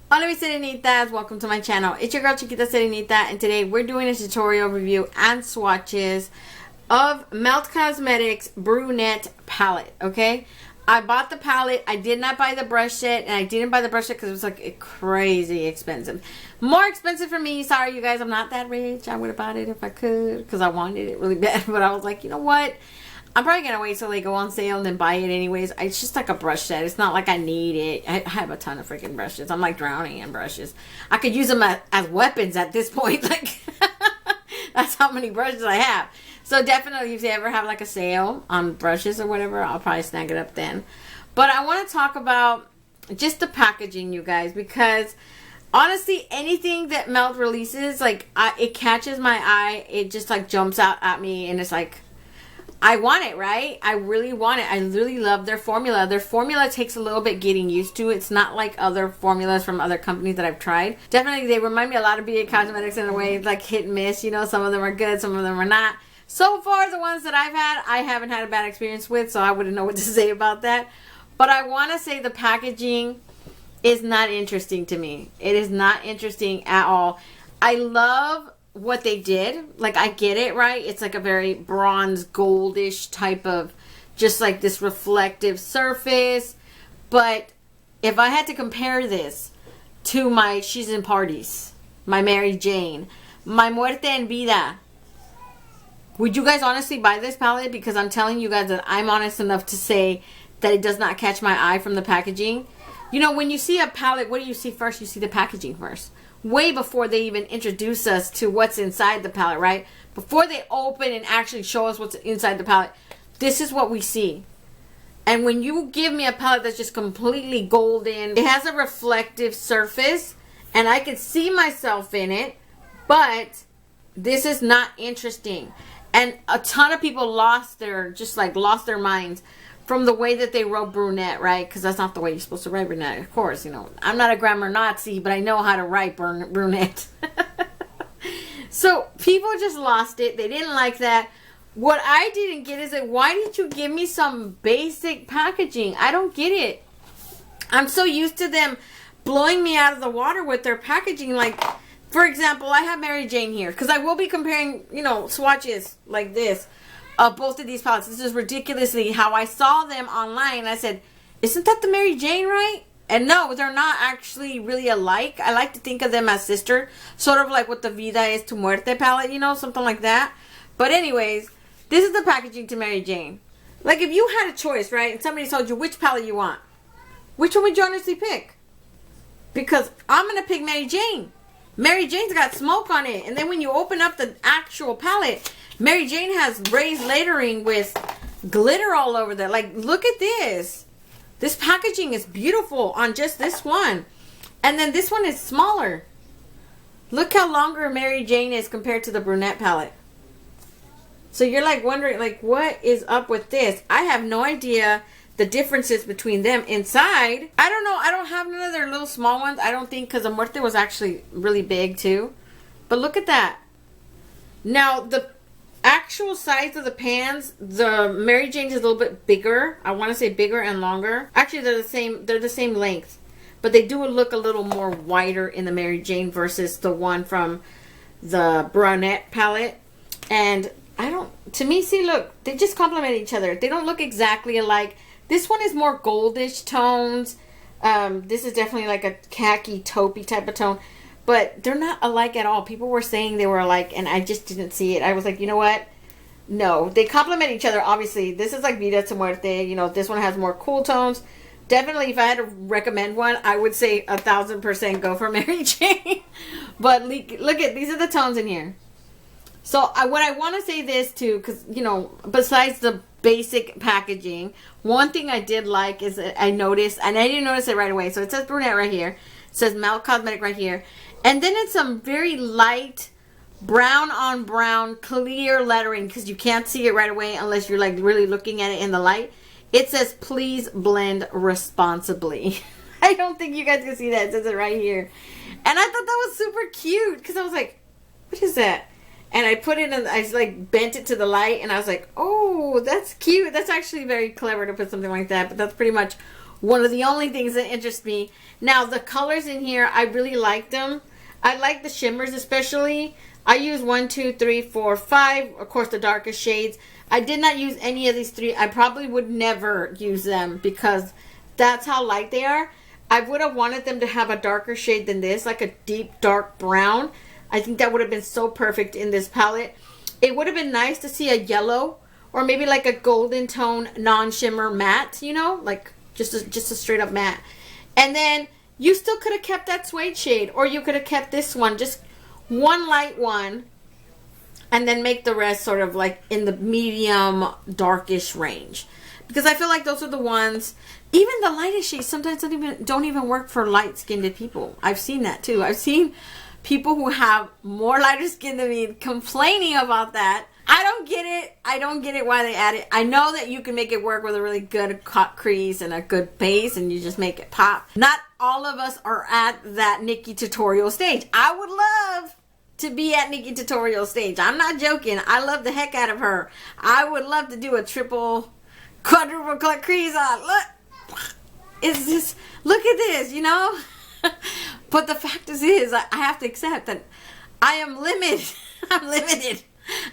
Hola mis serenitas, welcome to my channel. It's your girl Chiquita Serenita, and today we're doing a tutorial review and swatches of Melt Cosmetics Brunet palette, okay? I bought the palette, I did not buy the brush set, and I didn't buy the brush set because it was like crazy expensive. More expensive for me, sorry you guys, I'm not that rich. I would have bought it if I could because I wanted it really bad, but I was like, you know what? I'm probably going to wait till they go on sale and then buy it anyways. It's just like a brush set. It's not like I need it. I have a ton of freaking brushes. I'm like drowning in brushes. I could use them as weapons at this point. Like, that's how many brushes I have. So definitely if they ever have like a sale on brushes or whatever, I'll probably snag it up then. But I want to talk about just the packaging, you guys, because honestly, anything that Melt releases, like, it catches my eye. It just like jumps out at me and it's like, I want it, right? I really want it. I really love their formula. Their formula takes a little bit getting used to. It's not like other formulas from other companies that I've tried. Definitely, they remind me a lot of BA Cosmetics in a way, like hit and miss. You know, some of them are good, some of them are not. So far, the ones that I've had, I haven't had a bad experience with, so I wouldn't know what to say about that. But I want to say the packaging is not interesting to me. It is not interesting at all. I love what they did. Like, I get it, right? It's like a very bronze goldish type of just like this reflective surface. But if I had to compare this to my She's in Parties, my Mary Jane, my Muerte en Vida, would you guys honestly buy this palette? Because I'm telling you guys that I'm honest enough to say that it does not catch my eye from the packaging. You know, when you see a palette, what do you see first? You see the packaging first. Way before they even introduce us to what's inside the palette, right? Before they open and actually show us what's inside the palette, this is what we see. And when you give me a palette that's just completely golden, it has a reflective surface, and I can see myself in it, but this is not interesting. And a ton of people lost their minds from the way that they wrote brunette, right? Because that's not the way you're supposed to write brunette. Of course, you know, I'm not a grammar Nazi, but I know how to write brunette. So people just lost it. They didn't like that. What I didn't get is that why didn't you give me some basic packaging? I don't get it. I'm so used to them blowing me out of the water with their packaging. Like, for example, I have Mary Jane here because I will be comparing, you know, swatches like this. Both of these palettes. This is ridiculously how I saw them online. I said, isn't that the Mary Jane, right? And no, they're not actually really alike. I like to think of them as sister. Sort of like what the Vida is to Muerte palette, you know, something like that. But anyways, this is the packaging to Mary Jane. Like, if you had a choice, right, and somebody told you which palette you want, which one would you honestly pick? Because I'm going to pick Mary Jane. Mary Jane's got smoke on it. And then when you open up the actual palette, Mary Jane has raised lettering with glitter all over there. Like, look at this. This packaging is beautiful on just this one. And then this one is smaller. Look how longer Mary Jane is compared to the brunette palette. So you're like wondering, like, what is up with this? I have no idea the differences between them inside. I don't know. I don't have none of their little small ones. I don't think, because the Muerte was actually really big too. But look at that. Now, the actual size of the pans, the Mary Jane is a little bit bigger. I want to say bigger and longer. Actually, they're the same length, but they do look a little more wider in the Mary Jane versus the one from the Brunet palette. And to me, see, look, they just complement each other. They don't look exactly alike. This one is more goldish tones. This is definitely like a khaki taupey type of tone. But they're not alike at all. People were saying they were alike, and I just didn't see it. I was like, you know what? No. They complement each other, obviously. This is like Vida to Muerte. You know, this one has more cool tones. Definitely, if I had to recommend one, I would say 1,000% go for Mary Jane. But look at, these are the tones in here. So what I want to say this too, because, you know, besides the basic packaging, one thing I did like is that I noticed, and I didn't notice it right away. So it says Brunette right here. It says Melt Cosmetic right here. And then it's some very light brown on brown clear lettering, because you can't see it right away unless you're like really looking at it in the light. It says, please blend responsibly. I don't think you guys can see that. It says it right here. And I thought that was super cute, because I was like, what is that? And I put it in, I just like bent it to the light, and I was like, oh, that's cute. That's actually very clever to put something like that. But that's pretty much one of the only things that interest me. Now, the colors in here, I really like them. I like the shimmers especially. I use 1, 2, 3, 4, 5. Of course, the darkest shades. I did not use any of these 3. I probably would never use them because that's how light they are. I would have wanted them to have a darker shade than this, like a deep dark brown. I think that would have been so perfect in this palette. It would have been nice to see a yellow or maybe like a golden tone non-shimmer matte, you know, like just a straight up matte. And then you still could have kept that suede shade, or you could have kept this one, just one light one, and then make the rest sort of like in the medium darkish range. Because I feel like those are the ones, even the lightest shades sometimes don't even work for light-skinned people. I've seen that too. I've seen people who have more lighter skin than me complaining about that. I don't get it. I don't get it why they add it. I know that you can make it work with a really good cut crease and a good base and you just make it pop. Not all of us are at that Nikki tutorial stage. I would love to be at Nikki tutorial stage. I'm not joking. I love the heck out of her. I would love to do a triple, quadruple cut crease on. Look, it's just, look at this, you know? But the fact is I have to accept that I am limited. I'm limited.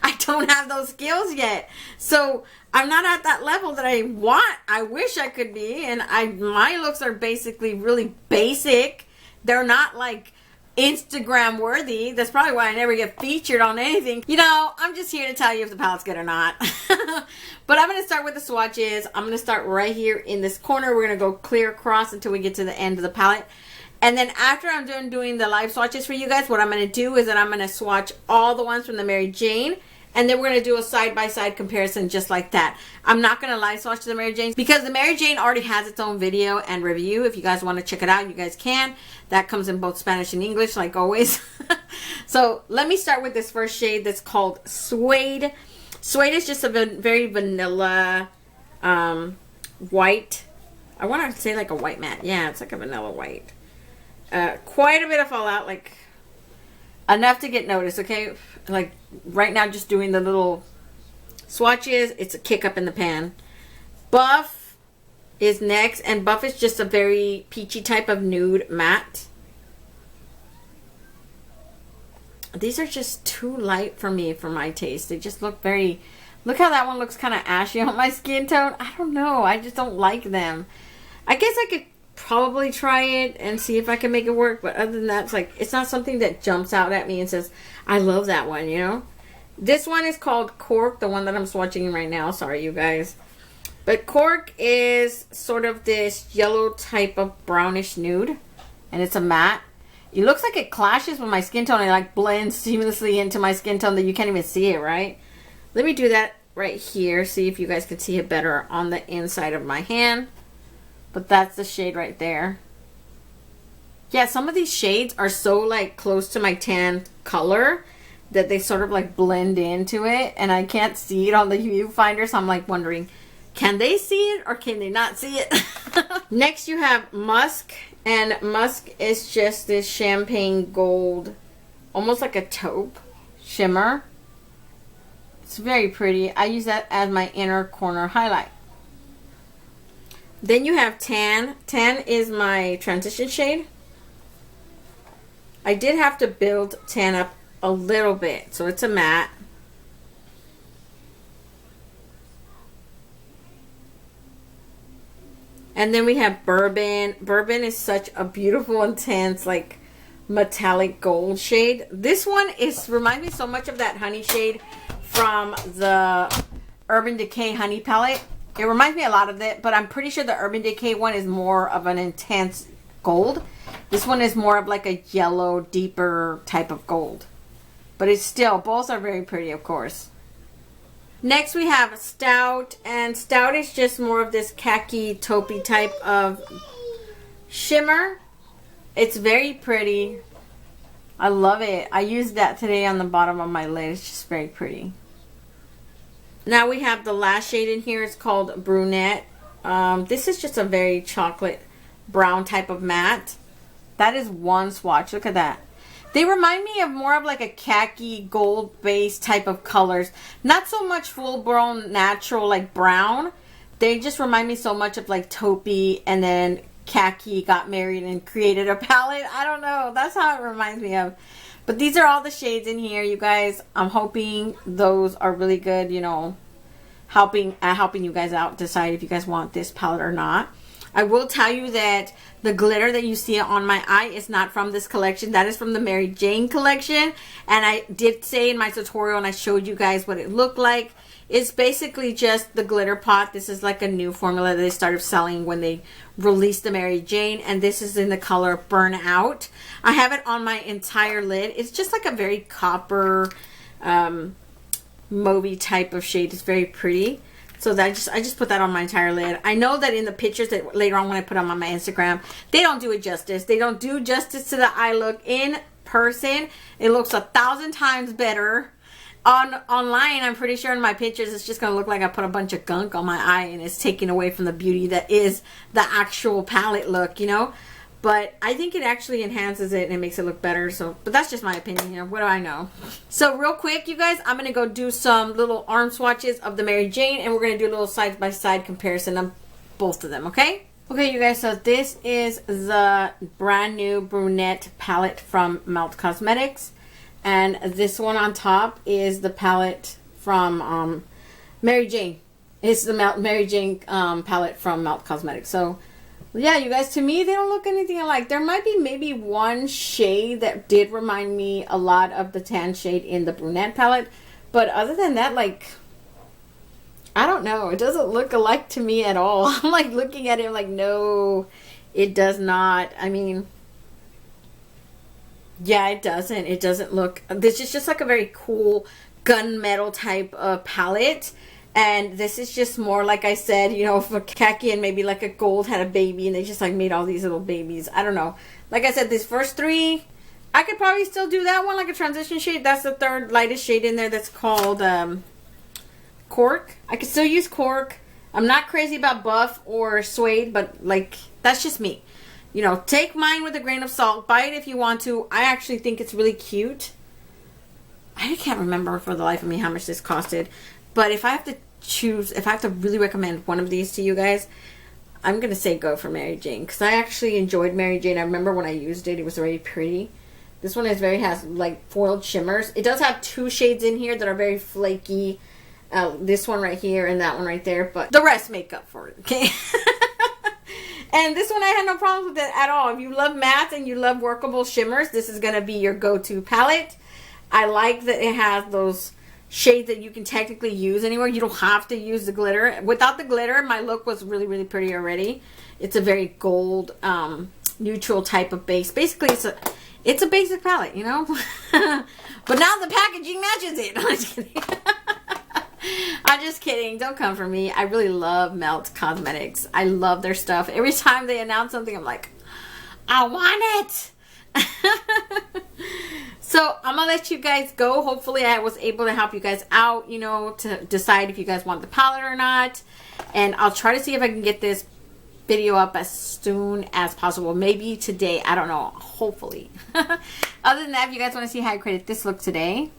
I don't have those skills yet. So I'm not at that level that I want. I wish I could be. And my looks are basically really basic. They're not like Instagram worthy. That's probably why I never get featured on anything. You know, I'm just here to tell you if the palette's good or not. But I'm going to start with the swatches. I'm going to start right here in this corner. We're going to go clear across until we get to the end of the palette. And then after I'm done doing the live swatches for you guys, what I'm going to do is that I'm going to swatch all the ones from the Mary Jane. And then we're going to do a side-by-side comparison just like that. I'm not going to live swatch the Mary Jane because the Mary Jane already has its own video and review. If you guys want to check it out, you guys can. That comes in both Spanish and English, like always. So let me start with this first shade that's called Suede. Suede is just a very vanilla white. I want to say like a white matte. Yeah, it's like a vanilla white. Quite a bit of fallout, like enough to get noticed, okay? Like right now, just doing the little swatches, it's a kick up in the pan. Buff is next, and Buff is just a very peachy type of nude matte. These are just too light for me, for my taste. They just look very, look how that one looks kind of ashy on my skin tone. I don't know, I just don't like them. I guess I could probably try it and see if I can make it work, but other than that, it's like, it's not something that jumps out at me and says, I love that one, you know? This one is called Cork, the one that I'm swatching right now. Sorry, you guys. But Cork is sort of this yellow type of brownish nude, and it's a matte. It looks like it clashes with my skin tone and like blends seamlessly into my skin tone that you can't even see it, right? Let me do that right here, see if you guys can see it better on the inside of my hand. But that's the shade right there. Yeah, some of these shades are so like close to my tan color that they sort of like blend into it, and I can't see it on the viewfinder, so I'm like wondering, can they see it or can they not see it? Next you have Musk, and Musk is just this champagne gold, almost like a taupe shimmer. It's very pretty. I use that as my inner corner highlight. Then you have Tan. Tan is my transition shade. I did have to build Tan up a little bit, so it's a matte. And then we have Bourbon. Bourbon is such a beautiful, intense, like metallic gold shade. This one reminds me so much of that honey shade from the Urban Decay Honey palette. It reminds me a lot of it, but I'm pretty sure the Urban Decay one is more of an intense gold. This one is more of like a yellow, deeper type of gold. But it's still, both are very pretty, of course. Next we have Stout, and Stout is just more of this khaki, taupey type of shimmer. It's very pretty. I love it. I used that today on the bottom of my lid. It's just very pretty. Now we have the last shade in here. It's called Brunette. This is just a very chocolate brown type of matte. That is one swatch. Look at that. They remind me of more of like a khaki gold base type of colors. Not so much full blown natural like brown. they just remind me so much of like taupey, and then khaki got married and created a palette. I don't know. That's how it reminds me of. But these are all the shades in here, you guys. I'm hoping those are really good, you know, helping you guys out decide if you guys want this palette or not. I will tell you that the glitter that you see on my eye is not from this collection. That is from the Mary Jane collection. And I did say in my tutorial, and I showed you guys what it looked like. It's basically just the glitter pot. This is like a new formula that they started selling when they released the Mary Jane, and this is in the color Burnout. I have it on my entire lid. It's just like a very copper mauvey type of shade. It's very pretty. So that I just put that on my entire lid. I know that in the pictures that later on when I put them on my Instagram, they don't do it justice. They don't do justice to the eye look in person. It looks 1,000 times better. Online, I'm pretty sure in my pictures it's just gonna look like I put a bunch of gunk on my eye, and it's taking away from the beauty that is the actual palette look, you know. But I think it actually enhances it and it makes it look better. So, but that's just my opinion, you know. What do I know? So real quick, you guys, I'm gonna go do some little arm swatches of the Mary Jane, and we're gonna do a little side-by-side comparison of both of them, okay? Okay, you guys, so this is the brand new Brunette palette from Melt Cosmetics. And this one on top is the palette from Mary Jane. It's the Mary Jane palette from Melt Cosmetics. So, yeah, you guys, to me, they don't look anything alike. There might be maybe one shade that did remind me a lot of the tan shade in the Brunette palette. But other than that, like, I don't know. It doesn't look alike to me at all. I'm like looking at it like, no, it does not. I mean, yeah, it doesn't. It doesn't look. This is just like a very cool gunmetal type of palette. And this is just more, like I said, you know, for khaki and maybe like a gold had a baby and they just like made all these little babies. I don't know. Like I said, these first three, I could probably still do that one, like a transition shade. That's the third lightest shade in there. That's called Cork. I could still use Cork. I'm not crazy about Buff or Suede, but like, that's just me. You know, take mine with a grain of salt. Buy it if you want to. I actually think it's really cute. I can't remember for the life of me how much this costed. But if I have to choose, if I have to really recommend one of these to you guys, I'm going to say go for Mary Jane. Because I actually enjoyed Mary Jane. I remember when I used it, it was very pretty. This one has like foiled shimmers. It does have two shades in here that are very flaky. This one right here and that one right there. But the rest make up for it, okay? And this one, I had no problems with it at all. If you love mattes and you love workable shimmers, this is going to be your go-to palette. I like that it has those shades that you can technically use anywhere. You don't have to use the glitter. Without the glitter, my look was really, really pretty already. It's a very gold, neutral type of base. Basically, it's a basic palette, you know? But now the packaging matches it. I'm just kidding. I'm just kidding. Don't come for me. I really love Melt Cosmetics. I love their stuff. Every time they announce something, I'm like, I want it. So I'm going to let you guys go. Hopefully I was able to help you guys out, you know, to decide if you guys want the palette or not. And I'll try to see if I can get this video up as soon as possible. Maybe today. I don't know. Hopefully. Other than that, if you guys want to see how I created this look today,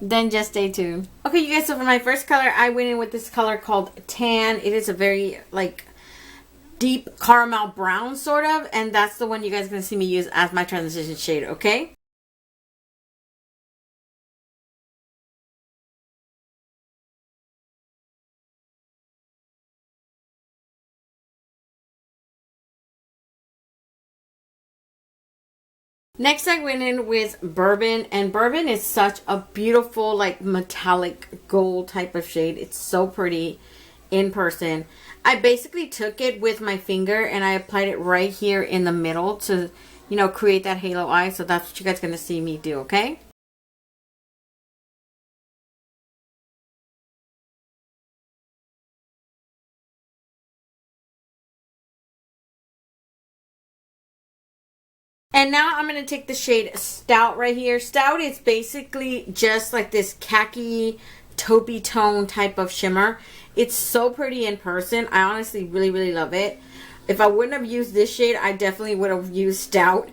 then just stay tuned. Okay, you guys, so for my first color, I went in with this color called Tan. It is a very, like, deep caramel brown, sort of. And that's the one you guys are going to see me use as my transition shade, okay? Next, I went in with Bourbon, and Bourbon is such a beautiful, like, metallic gold type of shade. It's so pretty in person. I basically took it with my finger and I applied it right here in the middle to, you know, create that halo eye. So that's what you guys are going to see me do, okay? And now I'm going to take the shade Stout right here. Stout is basically just like this khaki taupey tone type of shimmer. It's so pretty in person. I honestly really, really love it. If I wouldn't have used this shade, I definitely would have used Stout.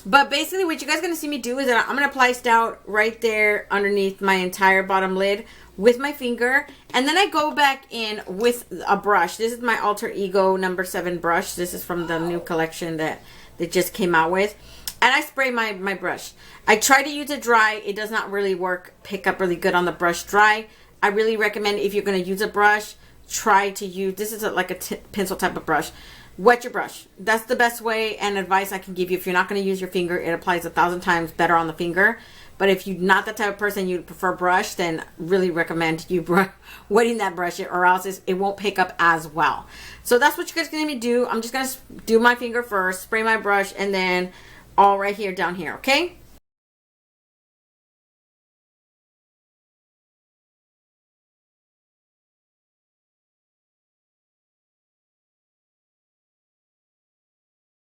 But basically what you guys are going to see me do is that I'm going to apply Stout right there underneath my entire bottom lid with my finger, and then I go back in with a brush. This is my Alter Ego number 7 brush. This is from the new collection that they just came out with. And I spray my brush. I try to use it dry. It does not really pick up really good on the brush dry. I really recommend, if you're going to use a brush, try to use, this is like a pencil type of brush. Wet your brush. That's the best way and advice I can give you. If you're not going to use your finger, it applies 1,000 times better on the finger. But if you're not that type of person, you prefer brush, then really recommend you wetting that brush, or else it won't pick up as well. So that's what you guys are going to do. I'm just going to do my finger first, spray my brush, and then all right here down here, okay?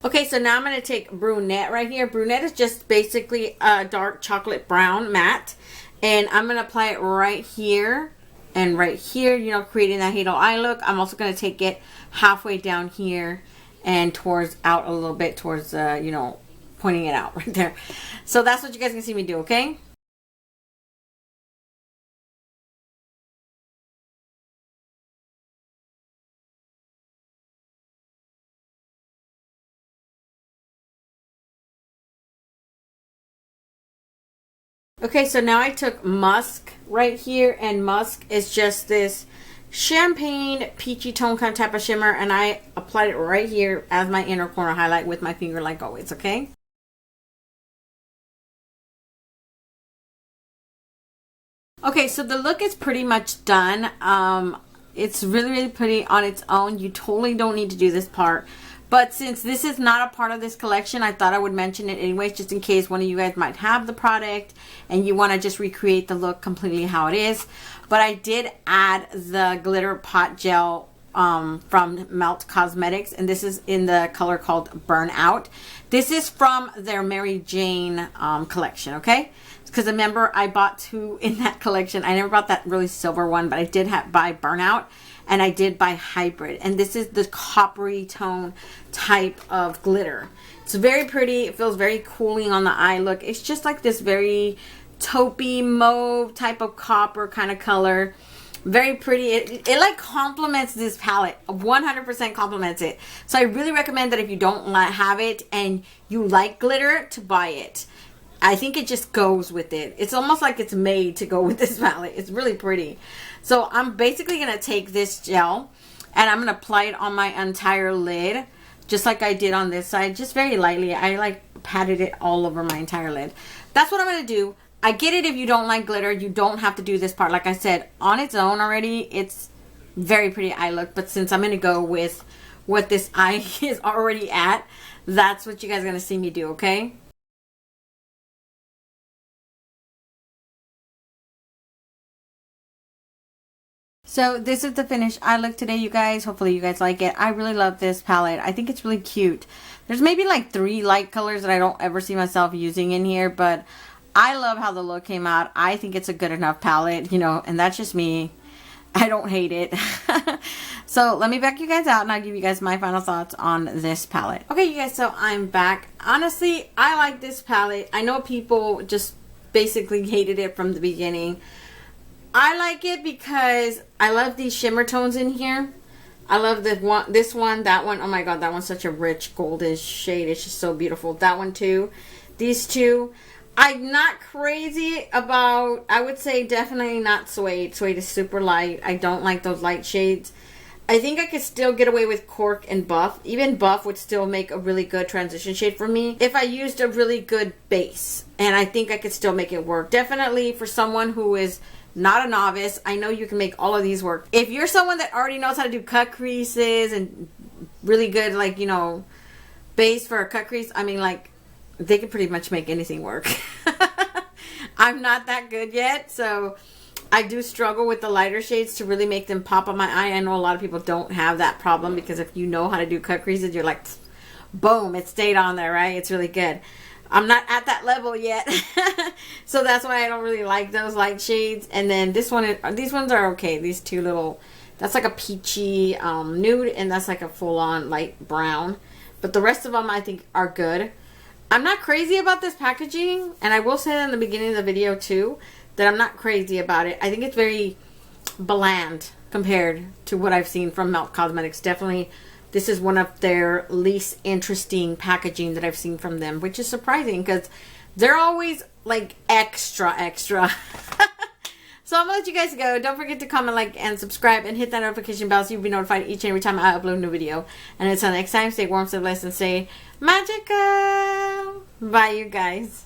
Okay, so now I'm going to take Brunet right here. Brunet is just basically a dark chocolate brown matte. And I'm going to apply it right here and right here, you know, creating that halo eye look. I'm also going to take it halfway down here and towards out a little bit towards, you know, pointing it out right there. So that's what you guys can see me do, okay? Okay, so now I took Musk right here, and Musk is just this champagne peachy tone kind of type of shimmer, and I applied it right here as my inner corner highlight with my finger like always, okay? Okay, so the look is pretty much done. It's really, really pretty on its own. You totally don't need to do this part. But since this is not a part of this collection, I thought I would mention it anyways, just in case one of you guys might have the product and you want to just recreate the look completely how it is. But I did add the glitter pot gel from Melt Cosmetics, and this is in the color called Burnout. This is from their Mary Jane collection, okay? Because remember, I bought 2 in that collection. I never bought that really silver one, but I did buy Burnout. And I did buy Hybrid, and this is the coppery tone type of glitter. It's very pretty. It feels very cooling on the eye look. It's just like this very taupey mauve type of copper kind of color. Very pretty. It like complements this palette. 100% complements it. So I really recommend that if you don't have it and you like glitter, to buy it. I think it just goes with it. It's almost like it's made to go with this palette. It's really pretty. So I'm basically going to take this gel and I'm going to apply it on my entire lid, just like I did on this side, just very lightly. I like patted it all over my entire lid. That's what I'm going to do. I get it if you don't like glitter. You don't have to do this part. Like I said, on its own already, it's very pretty eye look. But since I'm going to go with what this eye is already at, that's what you guys are going to see me do, okay? So this is the finished eye look today, you guys. Hopefully you guys like it. I really love this palette. I think it's really cute. There's maybe like 3 light colors that I don't ever see myself using in here, but I love how the look came out. I think it's a good enough palette, you know, and that's just me. I don't hate it. So let me back you guys out and I'll give you guys my final thoughts on this palette. Okay, you guys, so I'm back. Honestly, I like this palette. I know people just basically hated it from the beginning. I like it because I love these shimmer tones in here. I love this one, that one. Oh my god, that one's such a rich goldish shade. It's just so beautiful. That one too. These two. I'm not crazy about, I would say definitely not Suede. Suede is super light. I don't like those light shades. I think I could still get away with Cork and Buff. Even Buff would still make a really good transition shade for me if I used a really good base. And I think I could still make it work. Definitely for someone who is not a novice, I know you can make all of these work. If you're someone that already knows how to do cut creases and really good, like, you know, base for a cut crease, I mean, like, they can pretty much make anything work. I'm not that good yet, so I do struggle with the lighter shades to really make them pop on my eye. I know a lot of people don't have that problem because if you know how to do cut creases, you're like, boom, it stayed on there, right? It's really good. I'm not at that level yet. So that's why I don't really like those light shades. And then this one, these ones are okay. These two little, that's like a peachy nude, and that's like a full-on light brown. But the rest of them I think are good. I'm not crazy about this packaging, and I will say that in the beginning of the video too. that I'm not crazy about it. I think it's very bland compared to what I've seen from Melt Cosmetics. Definitely, this is one of their least interesting packaging that I've seen from them, which is surprising because they're always like extra. So I'm gonna let you guys go. Don't forget to comment, like, and subscribe, and hit that notification bell so you'll be notified each and every time I upload a new video. And until next time, stay warm, stay blessed, and stay magical. Bye, you guys.